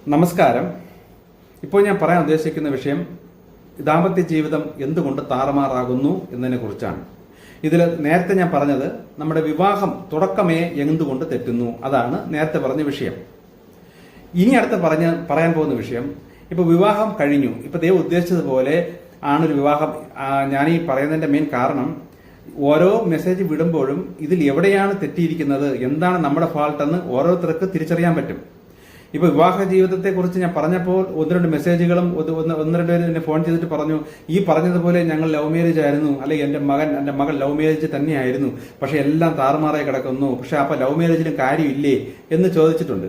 നമസ്കാരം. ഇപ്പോൾ ഞാൻ പറയാൻ ഉദ്ദേശിക്കുന്ന വിഷയം ദാമ്പത്യ ജീവിതം എന്തുകൊണ്ട് താറുമാറാകുന്നു എന്നതിനെ കുറിച്ചാണ്. ഇതിൽ നേരത്തെ ഞാൻ പറഞ്ഞത് നമ്മുടെ വിവാഹം തുടക്കമേ എന്തുകൊണ്ട് തെറ്റുന്നു, അതാണ് നേരത്തെ പറഞ്ഞ വിഷയം. ഇനി അടുത്ത് പറയാൻ പോകുന്ന വിഷയം, ഇപ്പൊ വിവാഹം കഴിഞ്ഞു, ഇപ്പൊ ദൈവം ഉദ്ദേശിച്ചതുപോലെ ആണൊരു വിവാഹം. ഞാൻ ഈ പറയുന്നതിന്റെ മെയിൻ കാരണം, ഓരോ മെസ്സേജ് വിടുമ്പോഴും ഇതിൽ എവിടെയാണ് തെറ്റിയിരിക്കുന്നത്, എന്താണ് നമ്മുടെ ഫാൾട്ട് എന്ന് ഓരോരുത്തർക്ക് തിരിച്ചറിയാൻ പറ്റും. ഇപ്പൊ വിവാഹ ജീവിതത്തെ കുറിച്ച് ഞാൻ പറഞ്ഞപ്പോൾ ഒന്ന് രണ്ട് മെസ്സേജുകളും ഒന്ന് രണ്ട് പേര് എന്നെ ഫോൺ ചെയ്തിട്ട് പറഞ്ഞു, ഈ പറഞ്ഞതുപോലെ ഞങ്ങൾ ലവ് മാരേജ് ആയിരുന്നു, അല്ലെങ്കിൽ എന്റെ മകൾ ലവ് മാരേജ് തന്നെയായിരുന്നു, പക്ഷെ എല്ലാം താറുമാറായി കിടക്കുന്നു, പക്ഷെ അപ്പൊ ലവ് മാരേജിലും കാര്യമില്ലേ എന്ന് ചോദിച്ചിട്ടുണ്ട്.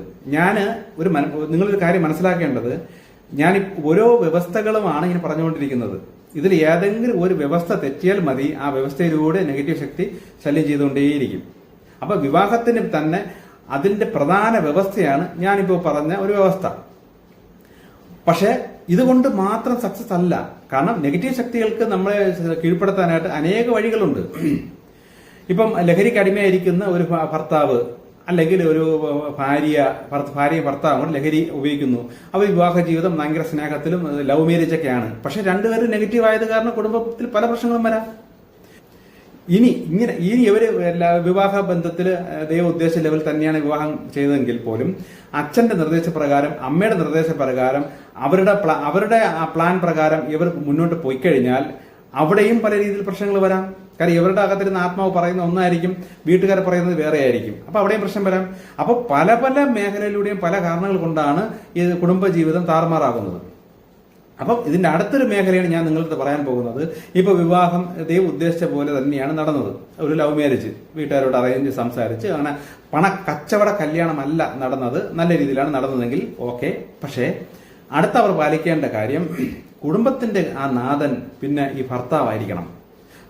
നിങ്ങളൊരു കാര്യം മനസ്സിലാക്കേണ്ടത്, ഞാൻ ഓരോ വ്യവസ്ഥകളുമാണ് ഇങ്ങനെ പറഞ്ഞുകൊണ്ടിരിക്കുന്നത്. ഇതിൽ ഏതെങ്കിലും ഒരു വ്യവസ്ഥ തെറ്റിയാൽ മതി, ആ വ്യവസ്ഥയിലൂടെ നെഗറ്റീവ് ശക്തി ശല്യം ചെയ്തുകൊണ്ടേയിരിക്കും. അപ്പൊ വിവാഹത്തിന് തന്നെ അതിന്റെ പ്രധാന വ്യവസ്ഥയാണ് ഞാനിപ്പോൾ പറഞ്ഞ ഒരു വ്യവസ്ഥ. പക്ഷെ ഇതുകൊണ്ട് മാത്രം സക്സസ് അല്ല. കാരണം നെഗറ്റീവ് ശക്തികൾക്ക് നമ്മളെ കീഴ്പ്പെടുത്താനായിട്ട് അനേക വഴികളുണ്ട്. ഇപ്പം ലഹരിക്ക് അടിമയായിരിക്കുന്ന ഒരു ഭർത്താവ് അല്ലെങ്കിൽ ഒരു ഭാര്യയും ഭർത്താവും കൂടെ ലഹരി ഉപയോഗിക്കുന്നു. അവർ വിവാഹ ജീവിതം ഭയങ്കര സ്നേഹത്തിലും ലവ് മാരേജ് ഒക്കെയാണ്. പക്ഷെ രണ്ടുപേരും നെഗറ്റീവ് ആയത് കാരണം കുടുംബത്തിൽ പല പ്രശ്നങ്ങളും വരാം. ഇനി ഇവര് വിവാഹ ബന്ധത്തില് ദൈവ ഉദ്ദേശ ലെവൽ തന്നെയാണ് വിവാഹം ചെയ്തതെങ്കിൽ പോലും അച്ഛന്റെ നിർദ്ദേശപ്രകാരം, അമ്മയുടെ നിർദ്ദേശപ്രകാരം, അവരുടെ പ്ലാൻ പ്രകാരം ഇവർ മുന്നോട്ട് പോയി കഴിഞ്ഞാൽ അവിടെയും പല രീതിയിൽ പ്രശ്നങ്ങൾ വരാം. കാരണം ഇവരുടെ അകത്തിരുന്ന ആത്മാവ് പറയുന്ന ഒന്നായിരിക്കും, വീട്ടുകാർ പറയുന്നത് വേറെ ആയിരിക്കും. അപ്പൊ അവിടെയും പ്രശ്നം വരാം. അപ്പൊ പല മേഖലയിലൂടെയും പല കാരണങ്ങൾ കൊണ്ടാണ് ഈ കുടുംബജീവിതം താറുമാറാകുന്നത്. അപ്പം ഇതിന്റെ അടുത്തൊരു മേഖലയാണ് ഞാൻ നിങ്ങൾക്ക് പറയാൻ പോകുന്നത്. ഇപ്പൊ വിവാഹം ദൈവം ഉദ്ദേശിച്ച പോലെ തന്നെയാണ് നടന്നത്. ഒരു ലവ് മാരേജ് വീട്ടുകാരോട് അറേഞ്ച് സംസാരിച്ച് അങ്ങനെ കച്ചവട കല്യാണമല്ല നടന്നത്, നല്ല രീതിയിലാണ് നടന്നതെങ്കിൽ ഓക്കെ. പക്ഷേ അടുത്തവർ പാലിക്കേണ്ട കാര്യം, കുടുംബത്തിന്റെ ആ നാഥൻ പിന്നെ ഈ ഭർത്താവായിരിക്കണം.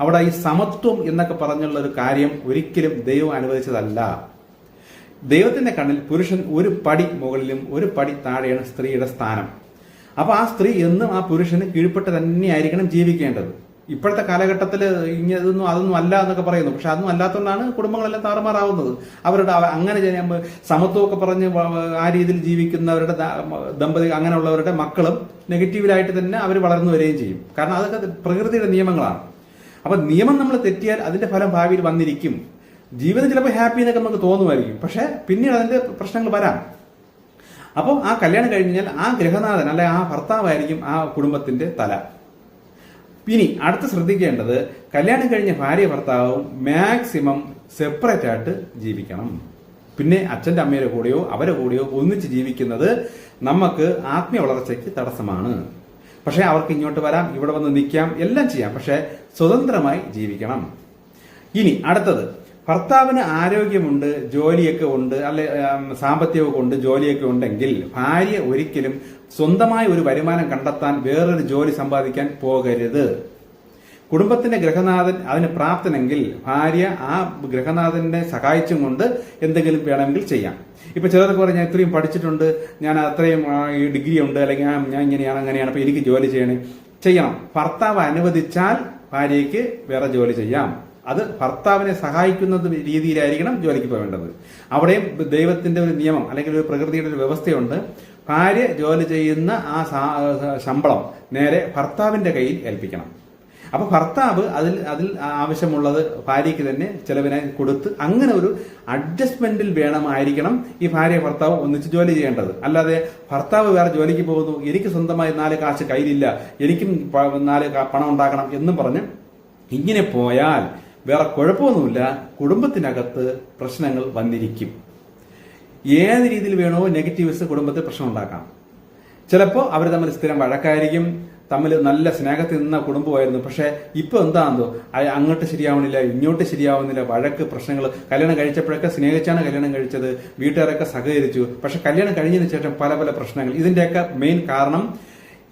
അവിടെ ഈ സമത്വം എന്നൊക്കെ പറഞ്ഞുള്ള ഒരു കാര്യം ഒരിക്കലും ദൈവം അനുവദിച്ചതല്ല. ദൈവത്തിന്റെ കണ്ണിൽ പുരുഷൻ ഒരു പടി മുകളിലും ഒരു പടി താഴെയാണ് സ്ത്രീയുടെ സ്ഥാനം. അപ്പൊ ആ സ്ത്രീ എന്നും ആ പുരുഷന് കീഴ്പ്പെട്ട് തന്നെയായിരിക്കണം ജീവിക്കേണ്ടത്. ഇപ്പോഴത്തെ കാലഘട്ടത്തിൽ അതൊന്നും അല്ല എന്നൊക്കെ പറയുന്നു. പക്ഷെ അതൊന്നും അല്ലാത്തതുകൊണ്ടാണ് കുടുംബങ്ങളെല്ലാം താറുമാറാവുന്നത്. അവരുടെ അങ്ങനെ സമത്വമൊക്കെ പറഞ്ഞ് ആ രീതിയിൽ ജീവിക്കുന്നവരുടെ അങ്ങനെയുള്ളവരുടെ മക്കളും നെഗറ്റീവിലായിട്ട് തന്നെ അവർ വളർന്നു വരികയും ചെയ്യും. കാരണം അതൊക്കെ പ്രകൃതിയുടെ നിയമങ്ങളാണ്. അപ്പൊ നിയമം നമ്മൾ തെറ്റിയാൽ അതിന്റെ ഫലം ഭാവിയിൽ വന്നിരിക്കും. ജീവിതം ചിലപ്പോൾ ഹാപ്പി എന്നൊക്കെ നമുക്ക് തോന്നുമായിരിക്കും, പക്ഷെ പിന്നീട് അതിന്റെ പ്രശ്നങ്ങൾ വരാം. അപ്പോൾ ആ കല്യാണം കഴിഞ്ഞാൽ ആ ഗൃഹനാഥൻ അല്ലെ ആ ഭർത്താവായിരിക്കും ആ കുടുംബത്തിന്റെ തല. ഇനി അടുത്ത് ശ്രദ്ധിക്കേണ്ടത്, കല്യാണം കഴിഞ്ഞ ഭാര്യ ഭർത്താവും മാക്സിമം സെപ്പറേറ്റ് ആയിട്ട് ജീവിക്കണം. പിന്നെ അച്ഛന്റെ അമ്മയുടെ കൂടെയോ അവരുടെ കൂടെയോ ഒന്നിച്ച് ജീവിക്കുന്നത് നമുക്ക് ആത്മീയ വളർച്ചയ്ക്ക് തടസ്സമാണ്. പക്ഷെ അവർക്ക് ഇങ്ങോട്ട് വരാം, ഇവിടെ വന്ന് നിൽക്കാം, എല്ലാം ചെയ്യാം, പക്ഷെ സ്വതന്ത്രമായി ജീവിക്കണം. ഇനി അടുത്തത്, ഭർത്താവിന് ആരോഗ്യമുണ്ട്, ജോലിയൊക്കെ ഉണ്ട്, അല്ലെ സാമ്പത്തികമൊക്കെ ഉണ്ട്, ജോലിയൊക്കെ ഉണ്ടെങ്കിൽ ഭാര്യ ഒരിക്കലും സ്വന്തമായ ഒരു വരുമാനം കണ്ടെത്താൻ വേറൊരു ജോലി സമ്പാദിക്കാൻ പോകരുത്. കുടുംബത്തിന്റെ ഗൃഹനാഥൻ അതിന് പ്രാപ്തനെങ്കിൽ ഭാര്യ ആ ഗൃഹനാഥനെ സഹായിച്ചും കൊണ്ട് എന്തെങ്കിലും വേണമെങ്കിൽ ചെയ്യാം. ഇപ്പൊ ചിലർക്ക് പറഞ്ഞാൽ ഇത്രയും പഠിച്ചിട്ടുണ്ട്, ഞാൻ അത്രയും ഡിഗ്രി ഉണ്ട്, അല്ലെങ്കിൽ ഞാൻ ഇങ്ങനെയാണ് അങ്ങനെയാണ്, അപ്പൊ എനിക്ക് ജോലി ചെയ്യണം. ഭർത്താവ് അനുവദിച്ചാൽ ഭാര്യയ്ക്ക് വേറെ ജോലി ചെയ്യാം. അത് ഭർത്താവിനെ സഹായിക്കുന്ന രീതിയിലായിരിക്കണം ജോലിക്ക് പോകേണ്ടത്. അവിടെയും ദൈവത്തിന്റെ ഒരു നിയമം അല്ലെങ്കിൽ ഒരു പ്രകൃതിയുടെ ഒരു വ്യവസ്ഥയുണ്ട്. ഭാര്യ ജോലി ചെയ്യുന്ന ആ ശമ്പളം നേരെ ഭർത്താവിന്റെ കയ്യിൽ ഏൽപ്പിക്കണം. അപ്പൊ ഭർത്താവ് അതിൽ ആവശ്യമുള്ളത് ഭാര്യയ്ക്ക് തന്നെ ചെലവിനായി കൊടുത്ത് അങ്ങനെ ഒരു അഡ്ജസ്റ്റ്മെന്റിൽ വേണമായിരിക്കണം ഈ ഭാര്യ ഭർത്താവ് ഒന്നിച്ച് ജോലി ചെയ്യേണ്ടത്. അല്ലാതെ ഭർത്താവ് വേറെ ജോലിക്ക് പോകുന്നു, എനിക്ക് സ്വന്തമായി 4 കാശ് കയ്യിലില്ല, എനിക്കും 4 പണം ഉണ്ടാക്കണം എന്നും പറഞ്ഞ് ഇങ്ങനെ പോയാൽ വേറെ കുഴപ്പമൊന്നുമില്ല, കുടുംബത്തിനകത്ത് പ്രശ്നങ്ങൾ വന്നിരിക്കും. ഏത് രീതിയിൽ വേണോ നെഗറ്റീവ്സ് കുടുംബത്തിൽ പ്രശ്നം ഉണ്ടാക്കാം. ചിലപ്പോൾ അവർ തമ്മിൽ സ്ഥിരം വഴക്കായിരിക്കും, തമ്മിൽ നല്ല സ്നേഹത്തിൽ നിന്ന കുടുംബമായിരുന്നു, പക്ഷെ ഇപ്പൊ എന്താണെന്നോ അങ്ങോട്ട് ശരിയാവണില്ല, ഇങ്ങോട്ട് ശരിയാവുന്നില്ല, വഴക്ക്, പ്രശ്നങ്ങൾ. കല്യാണം കഴിച്ചപ്പോഴൊക്കെ സ്നേഹിച്ചാണ് കല്യാണം കഴിച്ചത്, വീട്ടുകാരൊക്കെ സഹകരിച്ചു, പക്ഷെ കല്യാണം കഴിഞ്ഞതിന് ശേഷം പല പ്രശ്നങ്ങൾ. ഇതിന്റെയൊക്കെ മെയിൻ കാരണം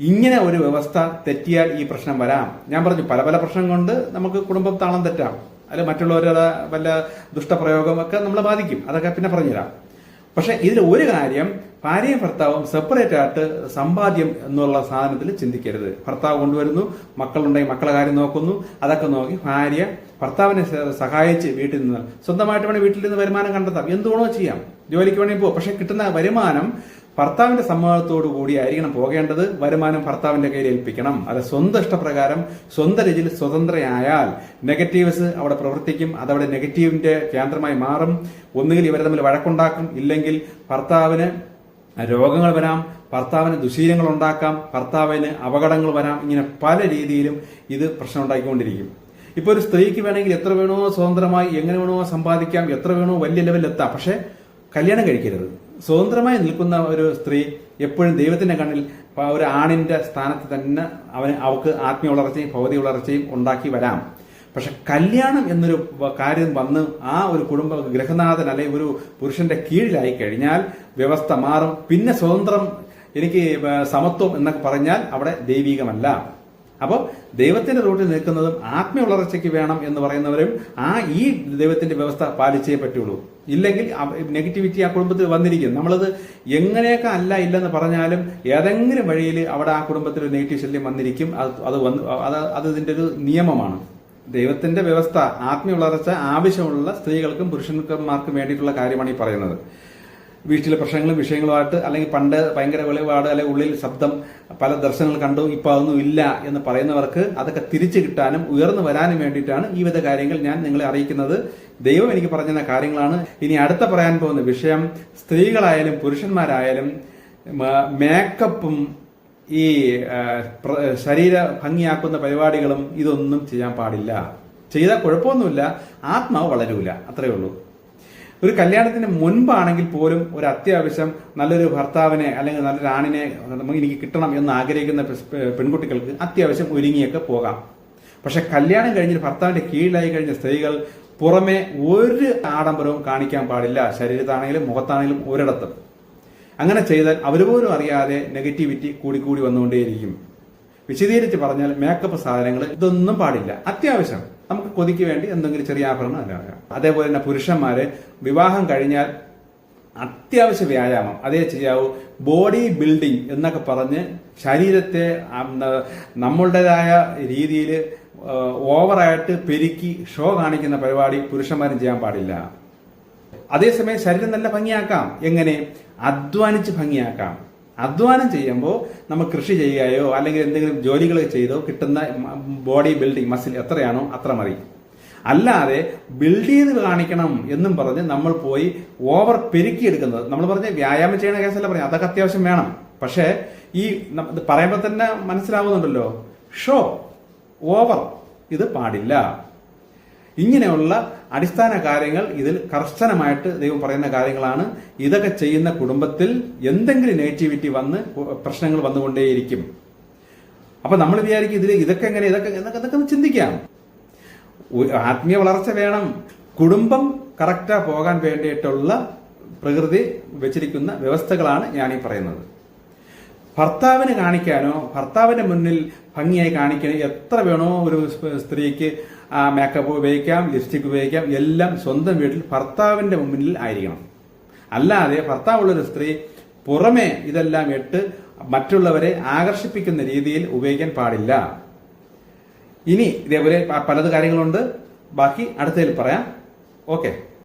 ഇങ്ങനെ ഒരു വ്യവസ്ഥ തെറ്റിയാൽ ഈ പ്രശ്നം വരാം. ഞാൻ പറഞ്ഞു പല പ്രശ്നം കൊണ്ട് നമുക്ക് കുടുംബം താളം തെറ്റാം, അല്ലെ മറ്റുള്ളവരുടെ വല്ല ദുഷ്ടപ്രയോഗമൊക്കെ നമ്മളെ ബാധിക്കും. അതൊക്കെ പിന്നെ പറഞ്ഞുതരാം. പക്ഷെ ഇതിൽ ഒരു കാര്യം, ഭാര്യയും ഭർത്താവും സെപ്പറേറ്റ് ആയിട്ട് സമ്പാദ്യം എന്നുള്ള സാധനത്തിൽ ചിന്തിക്കരുത്. ഭർത്താവ് കൊണ്ടുവരുന്നു, മക്കളുണ്ടെങ്കിൽ മക്കളെ കാര്യം നോക്കുന്നു, അതൊക്കെ നോക്കി ഭാര്യ ഭർത്താവിനെ സഹായിച്ച് വീട്ടിൽ നിന്ന് സ്വന്തമായിട്ട് വേണമെങ്കിൽ വീട്ടിൽ നിന്ന് വരുമാനം കണ്ടെത്താം, എന്തുവേണോ ചെയ്യാം, ജോലിക്ക് വേണമെങ്കിൽ പോകും. പക്ഷെ കിട്ടുന്ന വരുമാനം ഭർത്താവിന്റെ സമ്മതത്തോടു കൂടി ആയിരിക്കണം പോകേണ്ടത്. വരുമാനം ഭർത്താവിന്റെ കയ്യിൽ ഏൽപ്പിക്കണം. അത് സ്വന്തം ഇഷ്ടപ്രകാരം സ്വന്തം രീതിയിൽ സ്വതന്ത്രയായാൽ നെഗറ്റീവ്സ് അവിടെ പ്രവർത്തിക്കും. അതവിടെ നെഗറ്റീവിന്റെ കേന്ദ്രമായി മാറും. ഒന്നുകിൽ ഇവർ തമ്മിൽ വഴക്കുണ്ടാക്കും, ഇല്ലെങ്കിൽ ഭർത്താവിന് രോഗങ്ങൾ വരാം, ഭർത്താവിന് ദുശീലങ്ങൾ ഉണ്ടാക്കാം, ഭർത്താവിന് അപകടങ്ങൾ വരാം. ഇങ്ങനെ പല രീതിയിലും ഇത് പ്രശ്നം ഉണ്ടാക്കിക്കൊണ്ടിരിക്കും. ഇപ്പൊ ഒരു സ്ത്രീക്ക് വേണമെങ്കിൽ എത്ര വേണോ സ്വതന്ത്രമായി എങ്ങനെ വേണോ സമ്പാദിക്കാം, എത്ര വേണോ വലിയ ലെവലിൽ എത്താം. പക്ഷെ കല്യാണം കഴിക്കരുത്. സ്വതന്ത്രമായി നിൽക്കുന്ന ഒരു സ്ത്രീ എപ്പോഴും ദൈവത്തിന്റെ കണ്ണിൽ ഒരു ആണിന്റെ സ്ഥാനത്ത് തന്നെ അവൾക്ക് ആത്മീയ വളർച്ചയും ഭൗതിക വളർച്ചയും ഉണ്ടാക്കി വരാം. പക്ഷെ കല്യാണം എന്നൊരു കാര്യം വന്ന് ആ ഒരു കുടുംബ ഗൃഹനാഥൻ അല്ലെങ്കിൽ ഒരു പുരുഷന്റെ കീഴിലായി കഴിഞ്ഞാൽ വ്യവസ്ഥ മാറും. പിന്നെ സ്വതന്ത്രം, എനിക്ക് സമത്വം എന്നൊക്കെ പറഞ്ഞാൽ അവിടെ ദൈവികമല്ല. അപ്പോൾ ദൈവത്തിന്റെ റൂട്ടിൽ നിൽക്കുന്നതും ആത്മീയ വളർച്ചയ്ക്ക് വേണം എന്ന് പറയുന്നവരും ഈ ദൈവത്തിന്റെ വ്യവസ്ഥ പാലിച്ചേ പറ്റുള്ളൂ. ഇല്ലെങ്കിൽ നെഗറ്റിവിറ്റി ആ കുടുംബത്തിൽ വന്നിരിക്കും. നമ്മളത് എങ്ങനെയൊക്കെ ഇല്ലെന്ന് പറഞ്ഞാലും ഏതെങ്കിലും വഴിയിൽ അവിടെ ആ കുടുംബത്തിൽ ഒരു നെഗറ്റീവ് ശല്യം വന്നിരിക്കും. അത് ഇതിന്റെ ഒരു നിയമമാണ്. ദൈവത്തിന്റെ വ്യവസ്ഥ ആത്മീയ വളർച്ച ആവശ്യമുള്ള സ്ത്രീകൾക്കും പുരുഷന്മാർക്കും വേണ്ടിയിട്ടുള്ള കാര്യമാണ് ഈ പറയുന്നത്. വീട്ടിലെ പ്രശ്നങ്ങളും വിഷയങ്ങളുമായിട്ട്, അല്ലെങ്കിൽ പണ്ട് ഭയങ്കര വെളിപാട്, അല്ലെങ്കിൽ ഉള്ളിൽ ശബ്ദം, പല ദർശനങ്ങൾ കണ്ടു, ഇപ്പൊ അതൊന്നും ഇല്ല എന്ന് പറയുന്നവർക്ക് അതൊക്കെ തിരിച്ചു കിട്ടാനും ഉയർന്നു വരാനും വേണ്ടിയിട്ടാണ് ഈ വിധ കാര്യങ്ങൾ ഞാൻ നിങ്ങളെ അറിയിക്കുന്നത്. ദൈവം എനിക്ക് പറഞ്ഞ കാര്യങ്ങളാണ്. ഇനി അടുത്ത പറയാൻ പോകുന്ന വിഷയം, സ്ത്രീകളായാലും പുരുഷന്മാരായാലും മേക്കപ്പും ഈ ശരീര ഭംഗിയാക്കുന്ന പരിപാടികളും ഇതൊന്നും ചെയ്യാൻ പാടില്ല. ചെയ്താൽ കുഴപ്പമൊന്നുമില്ല, ആത്മാവ് വളരൂല, അത്രയേ ഉള്ളൂ. ഒരു കല്യാണത്തിന് മുൻപാണെങ്കിൽ പോലും ഒരു അത്യാവശ്യം നല്ലൊരു ഭർത്താവിനെ അല്ലെങ്കിൽ നല്ലൊരു ആണിനെ എനിക്ക് കിട്ടണം എന്ന് ആഗ്രഹിക്കുന്ന പെൺകുട്ടികൾക്ക് അത്യാവശ്യം ഒരുങ്ങിയൊക്കെ പോകാം. പക്ഷെ കല്യാണം കഴിഞ്ഞ് ഭർത്താവിന്റെ കീഴിലായി കഴിഞ്ഞ സ്ത്രീകൾ പുറമെ ഒരു ആഡംബരവും കാണിക്കാൻ പാടില്ല. ശരീരത്താണെങ്കിലും മുഖത്താണെങ്കിലും ഒരിടത്തും. അങ്ങനെ ചെയ്താൽ അവർ പോലും അറിയാതെ നെഗറ്റിവിറ്റി കൂടിക്കൂടി വന്നുകൊണ്ടേയിരിക്കും. വിശദീകരിച്ച് പറഞ്ഞാൽ മേക്കപ്പ് സാധനങ്ങൾ ഇതൊന്നും പാടില്ല. അത്യാവശ്യം നമുക്ക് കൊതിക്ക് വേണ്ടി എന്തെങ്കിലും ചെറിയ ആഭരണം അല്ല. അതേപോലെ തന്നെ പുരുഷന്മാര് വിവാഹം കഴിഞ്ഞാൽ അത്യാവശ്യ വ്യായാമം അതേ ചെയ്യാവൂ. ബോഡി ബിൽഡിംഗ് എന്നൊക്കെ പറഞ്ഞ് ശരീരത്തെ നമ്മളുടേതായ രീതിയിൽ ഓവറായിട്ട് പെരുക്കി ഷോ കാണിക്കുന്ന പരിപാടി പുരുഷന്മാരും ചെയ്യാൻ പാടില്ല. അതേസമയം ശരീരം നല്ല ഭംഗിയാക്കാം. എങ്ങനെ? അധ്വാനിച്ച് ഭംഗിയാക്കാം. അധ്വാനം ചെയ്യുമ്പോൾ നമ്മൾ കൃഷി ചെയ്യുകയോ അല്ലെങ്കിൽ എന്തെങ്കിലും ജോലികൾ ചെയ്തോ കിട്ടുന്ന ബോഡി ബിൽഡിംഗ് മസിൽ എത്രയാണോ അത്ര മതി. അല്ലാതെ ബിൽഡ് ചെയ്ത് കാണിക്കണം എന്നും പറഞ്ഞ് നമ്മൾ പോയി ഓവർ പെരുക്കിയെടുക്കുന്നത്, നമ്മൾ പറഞ്ഞ വ്യായാമം ചെയ്യുന്ന കേസല്ല പറയാം, അതൊക്കെ അത്യാവശ്യം വേണം. പക്ഷേ ഈ പറയുമ്പോൾ തന്നെ മനസ്സിലാവുന്നുണ്ടല്ലോ, ഷോ ഓവർ ഇത് പാടില്ല. ഇങ്ങനെയുള്ള അടിസ്ഥാന കാര്യങ്ങൾ ഇതിൽ കർശനമായിട്ട് ദൈവം പറയുന്ന കാര്യങ്ങളാണ്. ഇതൊക്കെ ചെയ്യുന്ന കുടുംബത്തിൽ എന്തെങ്കിലും നെഗറ്റിവിറ്റി വന്ന് പ്രശ്നങ്ങൾ വന്നുകൊണ്ടേയിരിക്കും. അപ്പൊ നമ്മൾ വിചാരിക്കും ഇതൊക്കെ എങ്ങനെ ഇതൊക്കെ ചിന്തിക്കാം. ആത്മീയ വളർച്ച വേണം. കുടുംബം കറക്റ്റാ പോകാൻ വേണ്ടിയിട്ടുള്ള പ്രകൃതി വെച്ചിരിക്കുന്ന വ്യവസ്ഥകളാണ് ഞാനീ പറയുന്നത്. ഭർത്താവിന് കാണിക്കാനോ ഭർത്താവിന്റെ മുന്നിൽ ഭംഗിയായി കാണിക്കാനോ എത്ര വേണോ ഒരു സ്ത്രീക്ക് മേക്കപ്പ് ഉപയോഗിക്കാം, ലിപ്സ്റ്റിക് ഉപയോഗിക്കാം, എല്ലാം സ്വന്തം വീട്ടിൽ ഭർത്താവിന്റെ മുന്നിൽ ആയിരിക്കണം. അല്ലാതെ ഭർത്താവുള്ളൊരു സ്ത്രീ പുറമെ ഇതെല്ലാം ഇട്ട് മറ്റുള്ളവരെ ആകർഷിപ്പിക്കുന്ന രീതിയിൽ ഉപയോഗിക്കാൻ പാടില്ല. ഇനി ഇതേപോലെ പലത് കാര്യങ്ങളുണ്ട്, ബാക്കി അടുത്തതിൽ പറയാം. ഓക്കെ.